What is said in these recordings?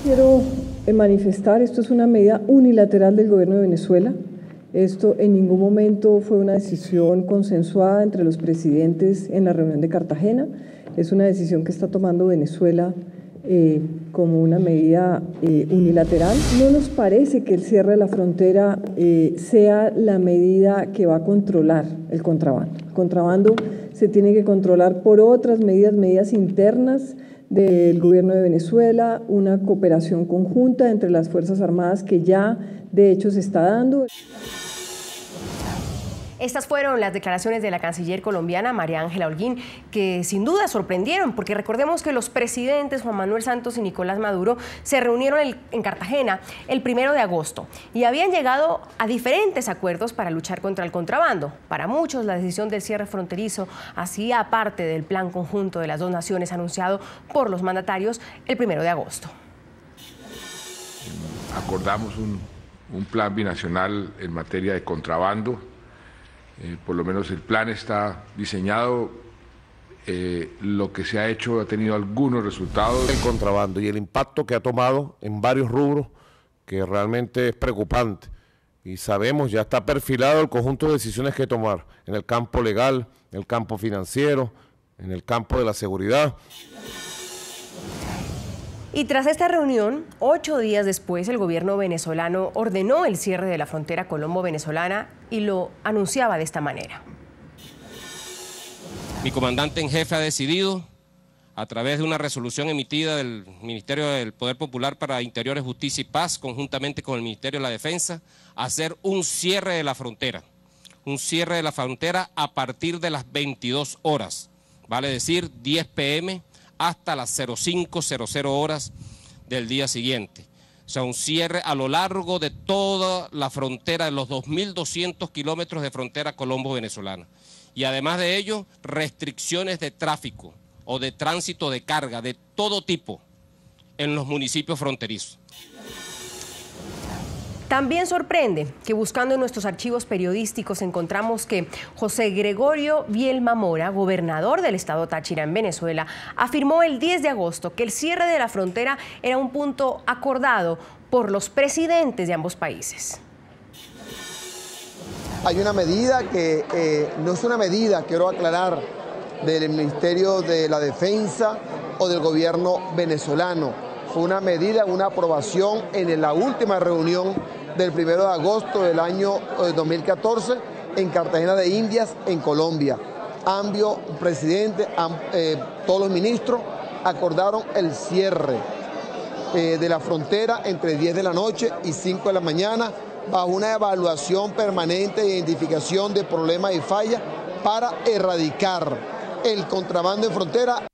Quiero manifestar, esto es una medida unilateral del gobierno de Venezuela. Esto en ningún momento fue una decisión consensuada entre los presidentes en la reunión de Cartagena. Es una decisión que está tomando Venezuela como una medida unilateral. No nos parece que el cierre de la frontera sea la medida que va a controlar el contrabando. El contrabando se tiene que controlar por otras medidas internas del gobierno de Venezuela, una cooperación conjunta entre las Fuerzas Armadas que ya de hecho se está dando. Estas fueron las declaraciones de la canciller colombiana María Ángela Holguín, que sin duda sorprendieron, porque recordemos que los presidentes Juan Manuel Santos y Nicolás Maduro se reunieron en Cartagena el 1 de agosto y habían llegado a diferentes acuerdos para luchar contra el contrabando. Para muchos, la decisión del cierre fronterizo hacía parte del plan conjunto de las dos naciones anunciado por los mandatarios el 1 de agosto. Acordamos un plan binacional en materia de contrabando. Por lo menos el plan está diseñado, lo que se ha hecho ha tenido algunos resultados. El contrabando y el impacto que ha tomado en varios rubros que realmente es preocupante. Y sabemos, ya está perfilado el conjunto de decisiones que tomar en el campo legal, en el campo financiero, en el campo de la seguridad. Y tras esta reunión, 8 días después, el gobierno venezolano ordenó el cierre de la frontera colombo-venezolana y lo anunciaba de esta manera. Mi comandante en jefe ha decidido, a través de una resolución emitida del Ministerio del Poder Popular para Interiores, Justicia y Paz, conjuntamente con el Ministerio de la Defensa, hacer un cierre de la frontera. Un cierre de la frontera a partir de las 22 horas, vale decir 10 p.m., hasta las 05:00 horas del día siguiente. O sea, un cierre a lo largo de toda la frontera, de los 2.200 kilómetros de frontera colombo-venezolana. Y además de ello, restricciones de tráfico o de tránsito de carga de todo tipo en los municipios fronterizos. También sorprende que buscando en nuestros archivos periodísticos encontramos que José Gregorio Vielma Mora, gobernador del estado Táchira en Venezuela, afirmó el 10 de agosto que el cierre de la frontera era un punto acordado por los presidentes de ambos países. Hay una medida que no es una medida, quiero aclarar, del Ministerio de la Defensa o del gobierno venezolano. Fue una medida, una aprobación en la última reunión del 1 de agosto del año 2014 en Cartagena de Indias, en Colombia. Ambos presidentes, todos los ministros acordaron el cierre de la frontera entre 10 de la noche y 5 de la mañana bajo una evaluación permanente de identificación de problemas y fallas para erradicar el contrabando en frontera.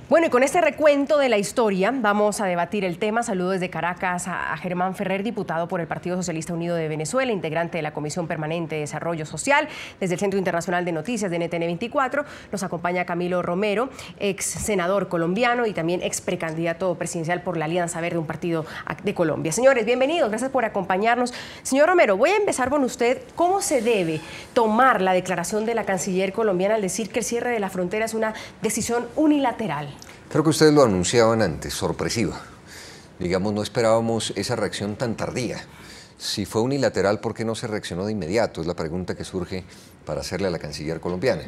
Bueno, y con este recuento de la historia vamos a debatir el tema. Saludo desde Caracas a Germán Ferrer, diputado por el Partido Socialista Unido de Venezuela, integrante de la Comisión Permanente de Desarrollo Social. Desde el Centro Internacional de Noticias de NTN 24 nos acompaña Camilo Romero, ex senador colombiano y también ex precandidato presidencial por la Alianza Verde, un partido de Colombia. Señores, bienvenidos, gracias por acompañarnos. Señor Romero, voy a empezar con usted. ¿Cómo se debe tomar la declaración de la canciller colombiana al decir que el cierre de la frontera es una decisión unilateral? Creo que ustedes lo anunciaban antes, sorpresiva. Digamos, no esperábamos esa reacción tan tardía. Si fue unilateral, ¿por qué no se reaccionó de inmediato? Es la pregunta que surge para hacerle a la canciller colombiana.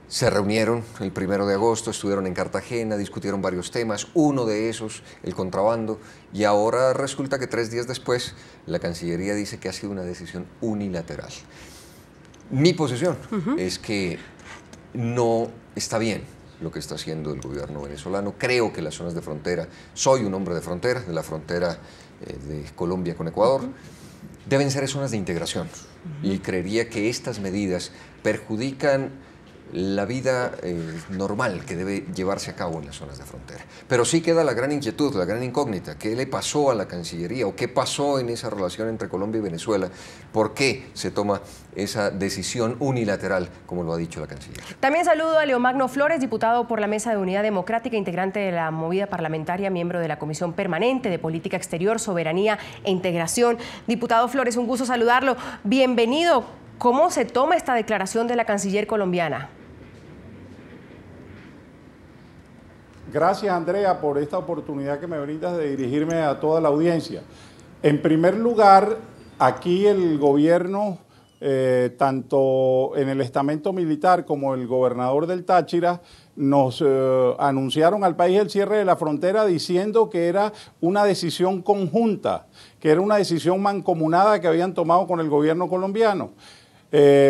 Se reunieron el 1 de agosto, estuvieron en Cartagena, discutieron varios temas, uno de esos, el contrabando, y ahora resulta que 3 días después la Cancillería dice que ha sido una decisión unilateral. Mi posición es que no está bien lo que está haciendo el gobierno venezolano. Creo que las zonas de frontera, soy un hombre de frontera, de la frontera de Colombia con Ecuador, deben ser zonas de integración. Y creería que estas medidas perjudican la vida normal que debe llevarse a cabo en las zonas de frontera. Pero sí queda la gran inquietud, la gran incógnita. ¿Qué le pasó a la Cancillería o qué pasó en esa relación entre Colombia y Venezuela? ¿Por qué se toma esa decisión unilateral, como lo ha dicho la Canciller? También saludo a Leomagno Flores, diputado por la Mesa de Unidad Democrática, integrante de la movida parlamentaria, miembro de la Comisión Permanente de Política Exterior, Soberanía e Integración. Diputado Flores, un gusto saludarlo. Bienvenido. ¿Cómo se toma esta declaración de la canciller colombiana? Gracias, Andrea, por esta oportunidad que me brindas de dirigirme a toda la audiencia. En primer lugar, aquí el gobierno, tanto en el estamento militar como el gobernador del Táchira, nos anunciaron al país el cierre de la frontera diciendo que era una decisión conjunta, que era una decisión mancomunada que habían tomado con el gobierno colombiano.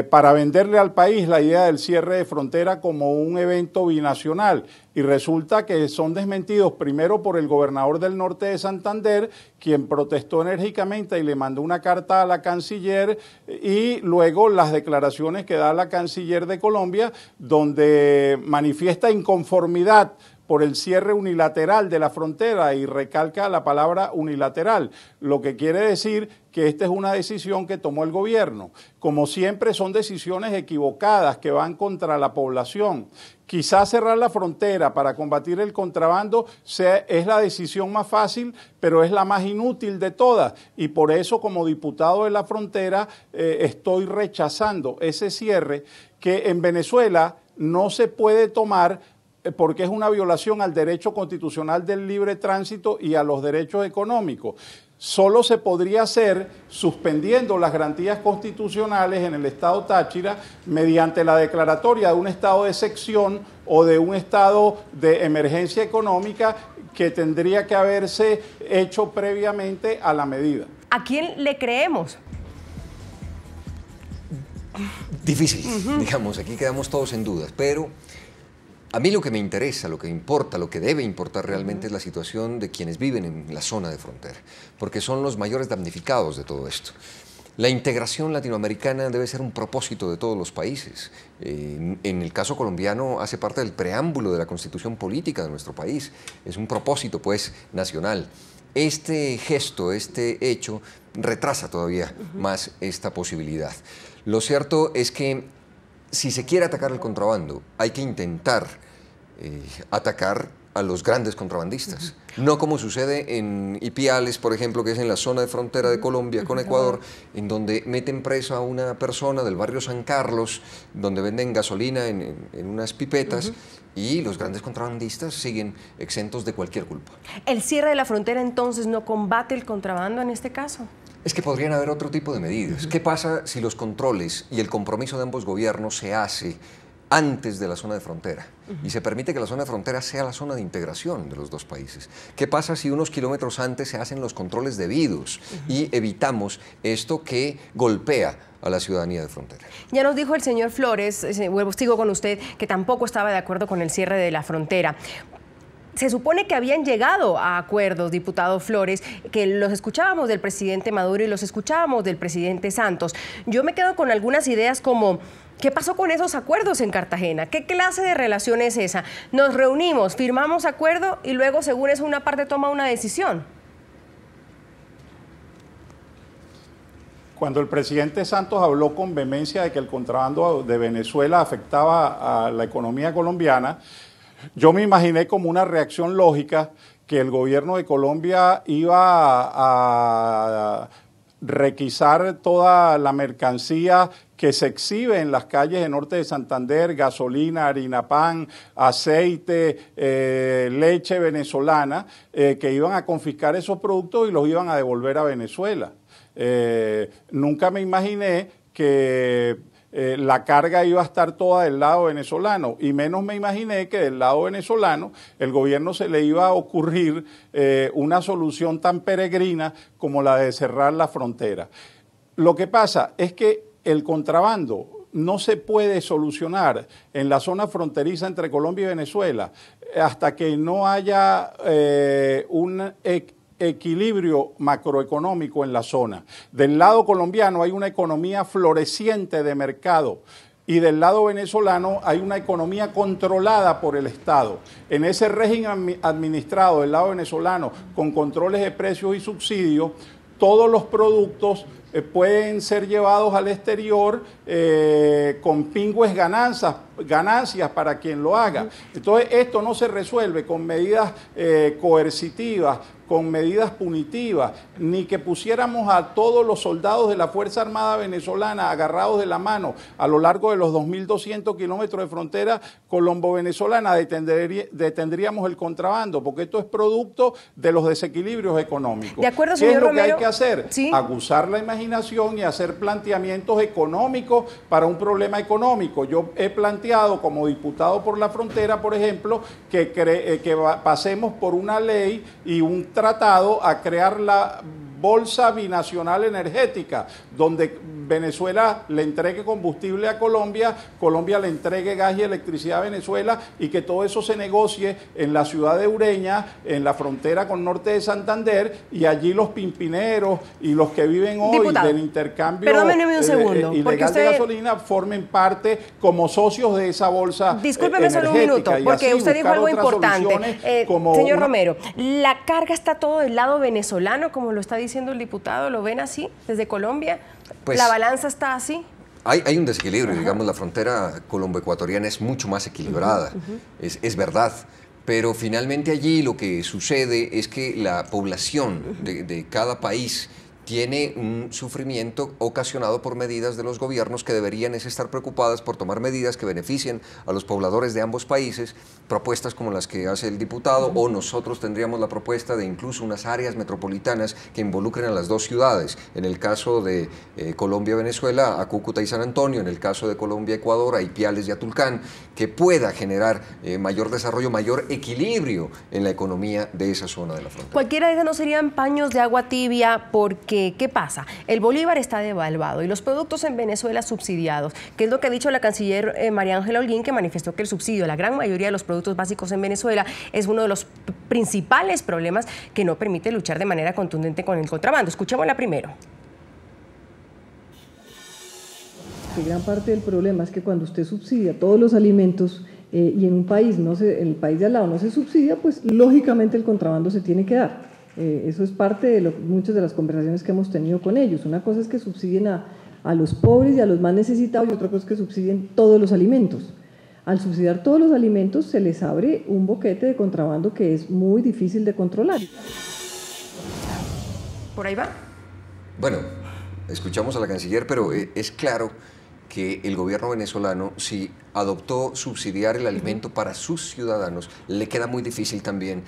Para venderle al país la idea del cierre de frontera como un evento binacional, y resulta que son desmentidos primero por el gobernador del norte de Santander, quien protestó enérgicamente y le mandó una carta a la canciller, y luego las declaraciones que da la canciller de Colombia, donde manifiesta inconformidad por el cierre unilateral de la frontera y recalca la palabra unilateral, lo que quiere decir que esta es una decisión que tomó el gobierno. Como siempre, son decisiones equivocadas que van contra la población. Quizás cerrar la frontera para combatir el contrabando es la decisión más fácil, pero es la más inútil de todas. Y por eso, como diputado de la frontera, estoy rechazando ese cierre que en Venezuela no se puede tomar porque es una violación al derecho constitucional del libre tránsito y a los derechos económicos. Solo se podría hacer suspendiendo las garantías constitucionales en el estado Táchira mediante la declaratoria de un estado de excepción o de un estado de emergencia económica que tendría que haberse hecho previamente a la medida. ¿A quién le creemos? Difícil, digamos, aquí quedamos todos en dudas, pero a mí lo que me interesa, lo que importa, lo que debe importar realmente es la situación de quienes viven en la zona de frontera, porque son los mayores damnificados de todo esto. La integración latinoamericana debe ser un propósito de todos los países. En el caso colombiano hace parte del preámbulo de la constitución política de nuestro país. Es un propósito, pues, nacional. Este gesto, este hecho, retrasa todavía más esta posibilidad. Lo cierto es que si se quiere atacar el contrabando, hay que intentar atacar a los grandes contrabandistas. No como sucede en Ipiales, por ejemplo, que es en la zona de frontera de Colombia con Ecuador, en donde meten preso a una persona del barrio San Carlos, donde venden gasolina en unas pipetas, y los grandes contrabandistas siguen exentos de cualquier culpa. ¿El cierre de la frontera entonces no combate el contrabando en este caso? Es que podrían haber otro tipo de medidas. ¿Qué pasa si los controles y el compromiso de ambos gobiernos se hace antes de la zona de frontera y se permite que la zona de frontera sea la zona de integración de los dos países? ¿Qué pasa si unos kilómetros antes se hacen los controles debidos y evitamos esto que golpea a la ciudadanía de frontera? Ya nos dijo el señor Flores, sigo con usted, que tampoco estaba de acuerdo con el cierre de la frontera. Se supone que habían llegado a acuerdos, diputado Flores, que los escuchábamos del presidente Maduro y los escuchábamos del presidente Santos. Yo me quedo con algunas ideas como, ¿qué pasó con esos acuerdos en Cartagena? ¿Qué clase de relación es esa? Nos reunimos, firmamos acuerdo y luego, según eso, una parte toma una decisión. Cuando el presidente Santos habló con vehemencia de que el contrabando de Venezuela afectaba a la economía colombiana, yo me imaginé como una reacción lógica que el gobierno de Colombia iba a requisar toda la mercancía que se exhibe en las calles del norte de Santander, gasolina, harina pan, aceite, leche venezolana, que iban a confiscar esos productos y los iban a devolver a Venezuela. Nunca me imaginé que la carga iba a estar toda del lado venezolano, y menos me imaginé que del lado venezolano el gobierno se le iba a ocurrir una solución tan peregrina como la de cerrar la frontera. Lo que pasa es que el contrabando no se puede solucionar en la zona fronteriza entre Colombia y Venezuela hasta que no haya un equilibrio macroeconómico en la zona. Del lado colombiano hay una economía floreciente de mercado y del lado venezolano hay una economía controlada por el Estado. En ese régimen administrado del lado venezolano con controles de precios y subsidios, todos los productos pueden ser llevados al exterior con pingües ganancias para quien lo haga. Entonces esto no se resuelve con medidas coercitivas, con medidas punitivas, ni que pusiéramos a todos los soldados de la Fuerza Armada venezolana agarrados de la mano a lo largo de los 2.200 kilómetros de frontera colombo-venezolana, detendríamos el contrabando, porque esto es producto de los desequilibrios económicos. De acuerdo, ¿Qué señor es lo Romero? que hay que hacer? ¿Sí? Aguzar la imaginación y hacer planteamientos económicos para un problema económico. Yo he planteado como diputado por la frontera, por ejemplo, que pasemos por una ley y un tratado a crear la bolsa binacional energética, donde Venezuela le entregue combustible a Colombia, Colombia le entregue gas y electricidad a Venezuela, y que todo eso se negocie en la ciudad de Ureña, en la frontera con norte de Santander, y allí los pimpineros y los que viven hoy Diputado, del intercambio perdóneme un segundo, ilegal de gasolina formen parte como socios de esa bolsa Discúlpeme solo un minuto, porque usted dijo algo importante. Señor Romero, ¿la carga está todo del lado venezolano, como lo está diciendo el diputado? ¿Lo ven así, desde Colombia? Pues, ¿la balanza está así? Hay un desequilibrio, digamos, la frontera colombo-ecuatoriana es mucho más equilibrada, es verdad. Pero finalmente allí lo que sucede es que la población de cada país tiene un sufrimiento ocasionado por medidas de los gobiernos que deberían estar preocupadas por tomar medidas que beneficien a los pobladores de ambos países, propuestas como las que hace el diputado, o nosotros tendríamos la propuesta de incluso unas áreas metropolitanas que involucren a las dos ciudades. En el caso de Colombia-Venezuela, a Cúcuta y San Antonio; en el caso de Colombia-Ecuador, a Ipiales y a Tulcán, que pueda generar mayor desarrollo, mayor equilibrio en la economía de esa zona de la frontera. Cualquiera de esas no serían paños de agua tibia, porque ¿qué pasa? El bolívar está devaluado y los productos en Venezuela subsidiados, que es lo que ha dicho la canciller María Ángela Holguín, que manifestó que el subsidio a la gran mayoría de los productos básicos en Venezuela es uno de los principales problemas que no permite luchar de manera contundente con el contrabando. Escuchémosla primero. Que gran parte del problema es que cuando usted subsidia todos los alimentos y en un país, en el país de al lado no se subsidia, pues lógicamente el contrabando se tiene que dar. Eso es parte de muchas de las conversaciones que hemos tenido con ellos. Una cosa es que subsidien a los pobres y a los más necesitados, y otra cosa es que subsidien todos los alimentos. Al subsidiar todos los alimentos se les abre un boquete de contrabando que es muy difícil de controlar. ¿Por ahí va? Bueno, escuchamos a la canciller, pero es claro que el gobierno venezolano, si adoptó subsidiar el alimento para sus ciudadanos, le queda muy difícil también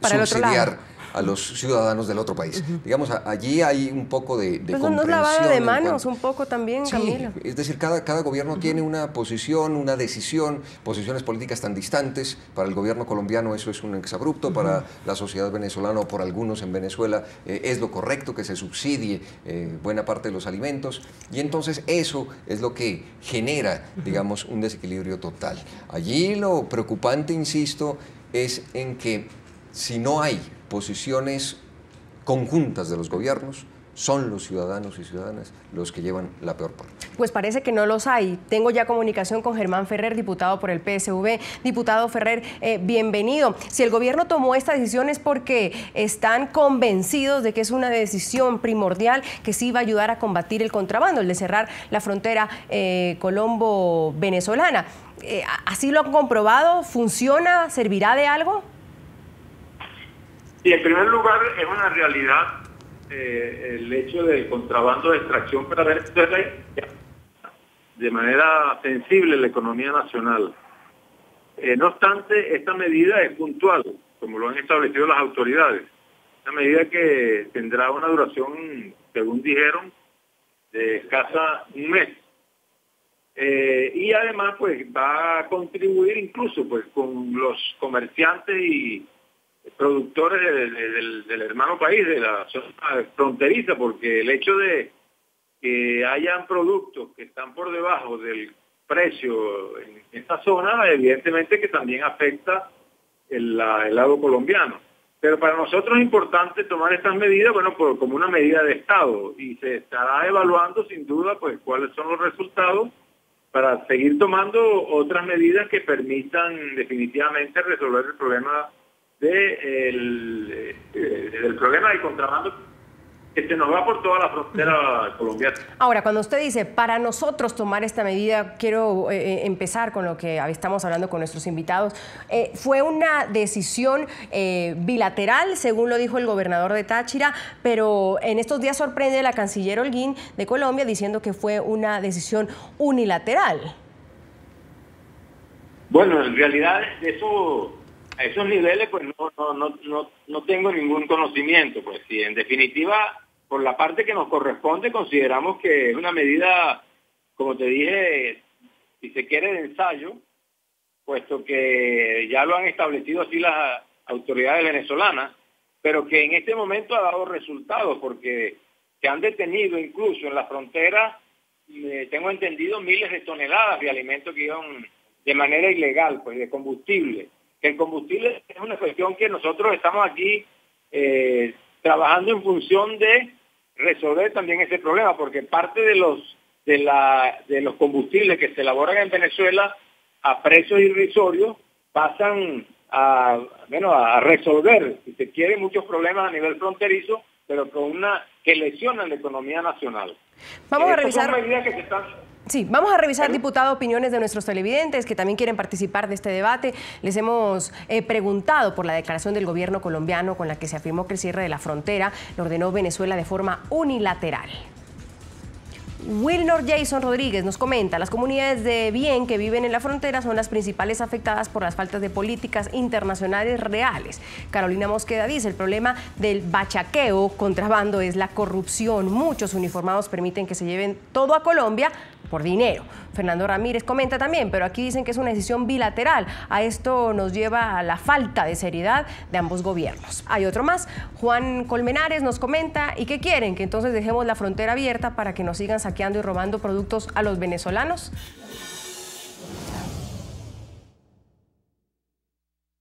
subsidiar a los ciudadanos del otro país. Digamos, allí hay un poco de comprensión. No es lavada de manos un poco también, sí, Camilo. Es decir, cada gobierno tiene una posición, una decisión, posiciones políticas tan distantes. Para el gobierno colombiano eso es un exabrupto, para la sociedad venezolana o por algunos en Venezuela es lo correcto que se subsidie buena parte de los alimentos, y entonces eso es lo que genera, digamos, un desequilibrio total. Allí lo preocupante, insisto, es en que si no hay posiciones conjuntas de los gobiernos, son los ciudadanos y ciudadanas los que llevan la peor parte. Pues parece que no los hay. Tengo ya comunicación con Germán Ferrer, diputado por el PSV. Diputado Ferrer, bienvenido. Si el gobierno tomó esta decisión es porque están convencidos de que es una decisión primordial que sí va a ayudar a combatir el contrabando, el de cerrar la frontera colombo-venezolana. ¿Así lo han comprobado? ¿Funciona? ¿Servirá de algo? Sí, en primer lugar es una realidad el hecho del contrabando de extracción para Venezuela de manera sensible en la economía nacional. No obstante, esta medida es puntual, como lo han establecido las autoridades. Una medida que tendrá una duración, según dijeron, de escasa un mes. Y además pues va a contribuir incluso pues con los comerciantes y productores del hermano país, de la zona fronteriza, porque el hecho de que hayan productos que están por debajo del precio en esta zona, evidentemente que también afecta el lado colombiano. Pero para nosotros es importante tomar estas medidas, bueno, como una medida de Estado, y se estará evaluando sin duda pues cuáles son los resultados para seguir tomando otras medidas que permitan definitivamente resolver el problema del problema del contrabando que se nos va por toda la frontera colombiana. Ahora, cuando usted dice, para nosotros tomar esta medida, quiero empezar con lo que estamos hablando con nuestros invitados. Fue una decisión bilateral, según lo dijo el gobernador de Táchira, pero en estos días sorprende la canciller Holguín de Colombia diciendo que fue una decisión unilateral. Bueno, en realidad a esos niveles pues no tengo ningún conocimiento. Pues sí, en definitiva, por la parte que nos corresponde, consideramos que es una medida, como te dije, si se quiere, de ensayo, puesto que ya lo han establecido así las autoridades venezolanas, pero que en este momento ha dado resultados, porque se han detenido incluso en la frontera, tengo entendido, miles de toneladas de alimentos que iban de manera ilegal, pues de combustible. Que el combustible es una cuestión que nosotros estamos aquí trabajando en función de resolver también ese problema, porque parte de los combustibles que se elaboran en Venezuela a precios irrisorios pasan a resolver, si se quiere, muchos problemas a nivel fronterizo, pero que lesionan la economía nacional. Vamos a revisar. Son medidas que se están... Sí, vamos a revisar, diputado, opiniones de nuestros televidentes que también quieren participar de este debate. Les hemos preguntado por la declaración del gobierno colombiano con la que se afirmó que el cierre de la frontera lo ordenó Venezuela de forma unilateral. Wilnor Jason Rodríguez nos comenta, las comunidades de bien que viven en la frontera son las principales afectadas por las faltas de políticas internacionales reales. Carolina Mosqueda dice, el problema del bachaqueo, contrabando, es la corrupción. Muchos uniformados permiten que se lleven todo a Colombia por dinero. Fernando Ramírez comenta también, pero aquí dicen que es una decisión bilateral. A esto nos lleva a la falta de seriedad de ambos gobiernos. Hay otro más. Juan Colmenares nos comenta, ¿y qué quieren? ¿Que entonces dejemos la frontera abierta para que nos sigan saqueando y robando productos a los venezolanos?